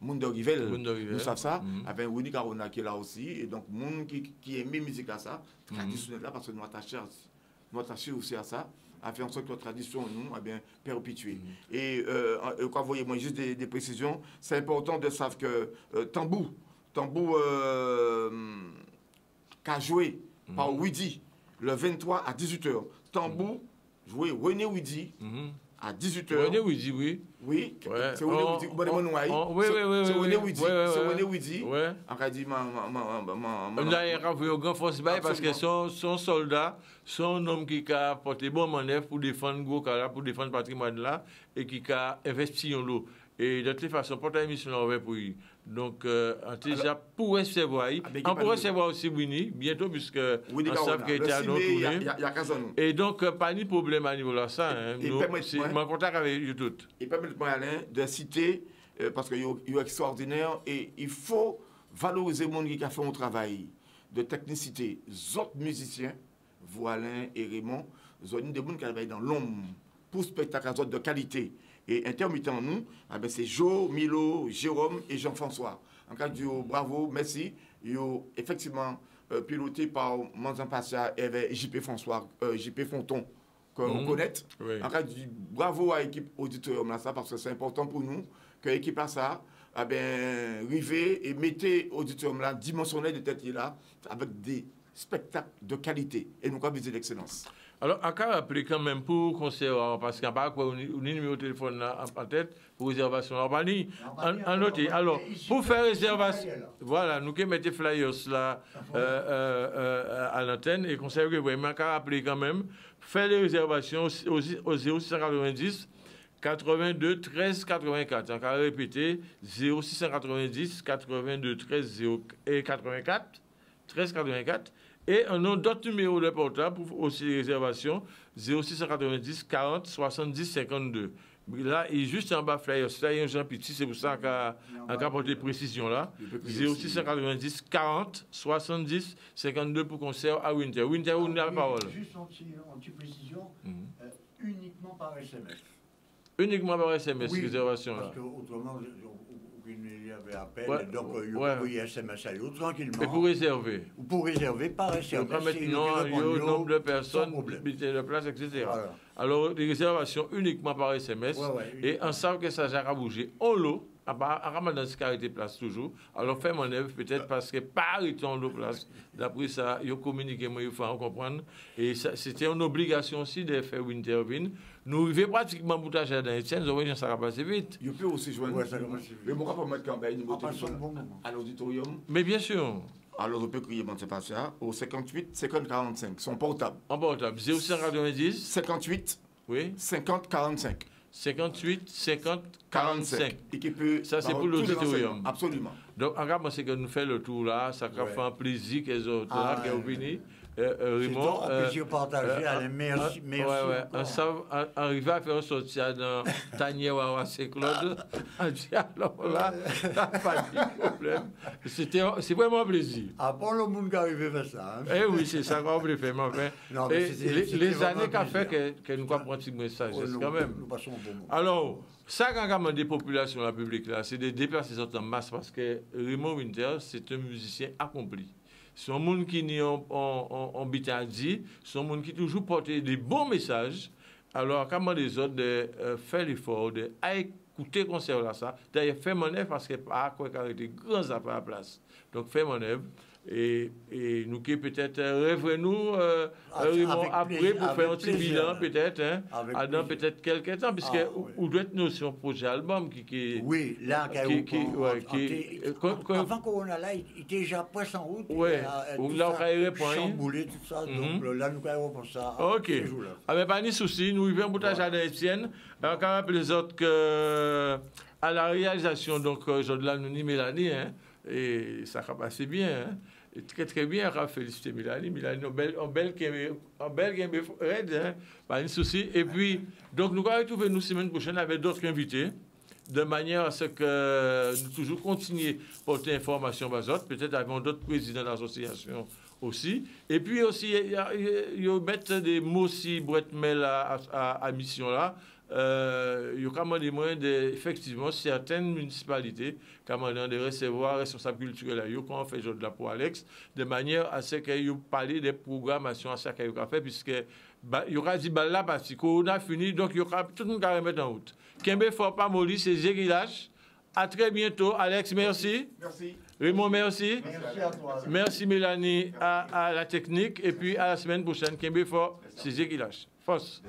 Mundo Rivel, nous savons ça, avec Winnie Karuna qui est là aussi, et donc, monde qui aime la musique à ça, traditionnelle là, parce que nous attachons aussi à ça, à faire en sorte que notre tradition, nous, a bien perpétuée. Et quand vous voyez, moi, juste des précisions, c'est important de savoir que Tambou qu'a joué par Widi, le 23 à 18h. Tambou, joué René Widi à 18h. René Widi, oui. Oui, c'est René Widi. C'est René Widi. C'est René Widi. On a dit, on a vu au grand force parce que son soldat, son homme qui a porté bon manœuvre pour défendre Gokala, pour défendre le patrimoine là, et qui a investi dans l'eau. Et de toute façon, pour ta émission, on va pour lui. Donc, déjà, pour recevoir, on pourrait recevoir aussi Winnie, bientôt, puisque on sait qu'il était à notre tournée. Et donc, pas de problème à niveau de ça. C'est mon contact avec eux toutes. Et permettez-moi, Alain, de citer, parce qu'il est extraordinaire, et il faut valoriser le monde qui a fait un travail de technicité. Les autres musiciens, vous, Alain et Raymond, vous avez des gens qui travaillent dans l'ombre pour spectacle de qualité. Et intermittent nous, c'est Jo, Milo, Jérôme et Jean-François. En cas de bravo, merci. Ils ont effectivement piloté par Manzan Passia et JP François, JP Fonton, qu'on connaît. Oui. En cas de bravo à l'équipe auditorium là, ça, parce que c'est important pour nous que l'équipe à ça, rivez et mettez auditorium là, dimensionnel de tête là, avec des spectacles de qualité. Et nous avons visé l'excellence. Alors, à quoi rappeler quand même pour conseiller, parce qu'il n'y a pas quoi, un numéro de téléphone en tête pour réservation. En noter. Alors, pour faire réservation, voilà, nous qui mettons flyers là à l'antenne et conseiller que vraiment, à rappeler quand même, faire les réservations au 0690 82 13 84. Encore répéter, 0690 82 13 84 13 84. Et un nom d'autres numéros de portable pour aussi les réservations, 0690 40 70 52. Là, il est juste en bas flyer. Là, il y a un Jean Petit, c'est pour ça qu'on a porté précision là. 0690 40 70 52 pour concert à Winter. Winter, on a la parole. Juste en petite précision, uniquement par SMS. Uniquement par SMS, Oui, réservation parce là. que autrement, il y avait appel, Ouais, donc il ouais. faut y SMS à l'autre tranquillement. Et pour réserver. Ou pour réserver par On SMS. peut mettre c'est le nombre de personnes, sans problème. de place, etc. Voilà. Alors, des réservations uniquement par SMS. Ouais, Et on sait que ça a bougé. On l'eau, à Ramadan, ce qui a été place toujours. Alors, fait mon œuvre, peut-être parce que par en l'eau place. D'après ça, ils ont communiqué, moi, il faut en comprendre. Et c'était une obligation aussi de faire Winterville. Nous arrivons pratiquement pour ta jardin Etienne, nous voyons ça va passer vite. Il peut aussi joindre. Ouais, ça va passer vite. Mais pourquoi pas mettre quand même un numéro de passe un téléphone bon moment. à l'auditorium? Mais bien sûr, Alors, on peut crier, bon, c'est pas ça, au 58 50 45, son portable. en portable, 0590, 58 oui, 50 45. 58 50 45. Et qui peut. Ça, c'est avoir pour tous les l'auditorium. renseignements. Absolument. Donc, en regardant, c'est que nous faisons le tour là, ça va faire un plaisir qu'ils ont là, qui ont fini. Raymond. C'est un plaisir partagé. Allez, merci. Merci. Arriver à faire un sortir dans Tanier Wawa Saint-Claude, on dit alors là, pas de problème. C'est vraiment un plaisir. Après, le monde qui arrive vers ça. Hein. Eh oui, c'est ça qu'on voulait faire. Non, mais c'était les vraiment années qu'a un fait plaisir. que nous avons un petit message, Oh, quand même. Nous passons un bon moment. Alors, ça, quand on a des populations la publique, là, c'est de déplacer ça en masse parce que Raymond Winter, c'est un musicien accompli. C'est un monde qui n'est en bitadie, c'est un monde qui toujours porte des bons messages. Alors, comment les autres de faire l'effort, de écouter concert là, ça, d'ailleurs, faire mon œuvre parce que pas quoi qu'il grands affaires à la place. Donc, faire mon œuvre. Et nous qui peut-être rêvons-nous après pour faire un petit bilan peut-être dans peut-être quelques temps puisque ou doit être notion projet album qui oui là avant Corona là il était déjà presque en route ouais là on répond chamboulé tout ça donc là nous allons pour ça ok avec pas ni souci nous vivons pour ta jardin Etienne quand rappelle les autres que à la réalisation donc Jean-Claude nous ni Mélanie et ça va passer bien très très bien, on a félicité Mélanie. Mélanie, en belle raide, pas de souci. Et puis, donc nous allons retrouver nous semaine prochaine avec d'autres invités, de manière à ce que nous toujours continuer à porter information aux autres, peut-être avec d'autres présidents d'association aussi. Et puis aussi, il y a mettre des mots aussi, boîte mail à mission là. Il y a quand même des moyens effectivement certaines municipalités de recevoir responsables culturels quand on fait de la pour Alex de manière à ce qu'il y ait parlé des programmations à ce qu'il y a fait puisque il y aura dit là parce qu'on a fini donc il y aura tout le monde qui va remettre en route. Kembe Fort pas Molly, c'est Zérilache. À très bientôt. Alex, merci. Merci. Raymond, merci. merci à toi merci Mélanie à la technique et puis à la semaine prochaine. Kembe Fort, c'est Zérilache. Force.